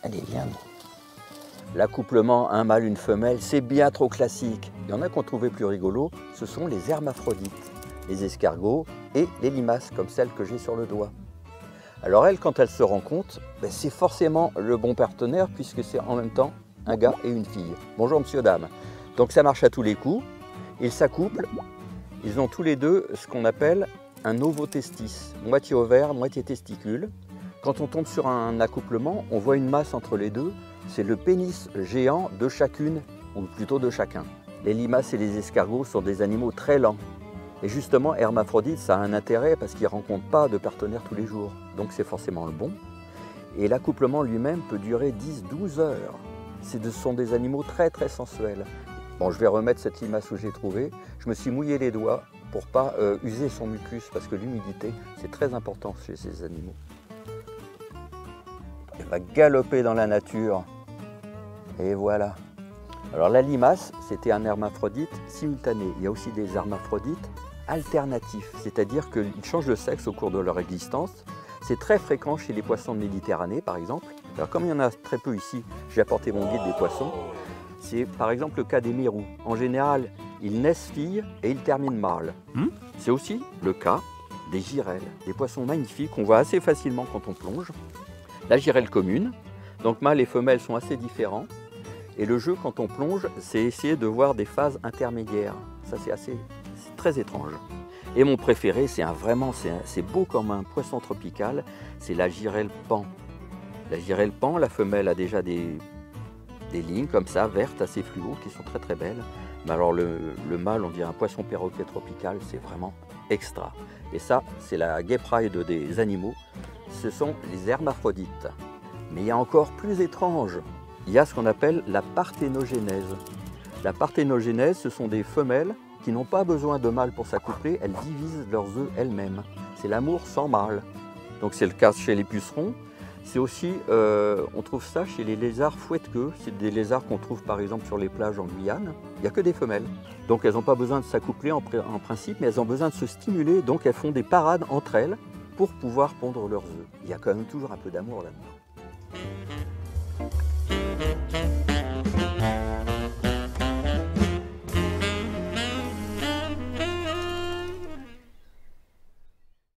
Allez, viens. L'accouplement un mâle, une femelle, c'est bien trop classique. Il y en a qu'on trouvait plus rigolo, ce sont les hermaphrodites, les escargots et les limaces, comme celle que j'ai sur le doigt. Alors elle, quand elle se rencontrent, c'est forcément le bon partenaire puisque c'est en même temps un gars et une fille. Bonjour monsieur, dame. Donc ça marche à tous les coups, ils s'accouplent, ils ont tous les deux ce qu'on appelle un ovotestis, moitié ovaire, moitié testicule. Quand on tombe sur un accouplement, on voit une masse entre les deux, c'est le pénis géant de chacune, ou plutôt de chacun. Les limaces et les escargots sont des animaux très lents. Et justement, hermaphrodite, ça a un intérêt parce qu'ils ne rencontrent pas de partenaire tous les jours. Donc c'est forcément le bon. Et l'accouplement lui-même peut durer 10-12 heures. Ce sont des animaux très très sensuels. Bon, je vais remettre cette limace où j'ai trouvé. Je me suis mouillé les doigts pour ne pas user son mucus parce que l'humidité, c'est très important chez ces animaux. Elle va galoper dans la nature. Et voilà. Alors la limace, c'était un hermaphrodite simultané. Il y a aussi des hermaphrodites alternatifs, c'est-à-dire qu'ils changent de sexe au cours de leur existence. C'est très fréquent chez les poissons de Méditerranée, par exemple. Alors comme il y en a très peu ici, j'ai apporté mon guide des poissons. C'est par exemple le cas des mérous. En général, ils naissent filles et ils terminent mâles. C'est aussi le cas des girelles, des poissons magnifiques qu'on voit assez facilement quand on plonge. La girelle commune, donc mâles et femelles sont assez différents. Et le jeu, quand on plonge, c'est essayer de voir des phases intermédiaires. Ça, c'est très étrange. Et mon préféré, c'est beau comme un poisson tropical, c'est la girelle pan. La girelle pan, la femelle a déjà des lignes comme ça, vertes, assez fluo, qui sont très très belles. Mais alors le mâle, on dirait un poisson perroquet tropical, c'est vraiment extra. Et ça, c'est la gay pride des animaux, ce sont les hermaphrodites. Mais il y a encore plus étrange. Il y a ce qu'on appelle la parthénogénèse. La parthénogénèse, ce sont des femelles qui n'ont pas besoin de mâles pour s'accoupler, elles divisent leurs œufs elles-mêmes. C'est l'amour sans mâle. Donc c'est le cas chez les pucerons. C'est aussi, on trouve ça chez les lézards fouette-queue. C'est des lézards qu'on trouve par exemple sur les plages en Guyane. Il n'y a que des femelles. Donc elles n'ont pas besoin de s'accoupler en principe, mais elles ont besoin de se stimuler. Donc elles font des parades entre elles pour pouvoir pondre leurs œufs. Il y a quand même toujours un peu d'amour là-dedans.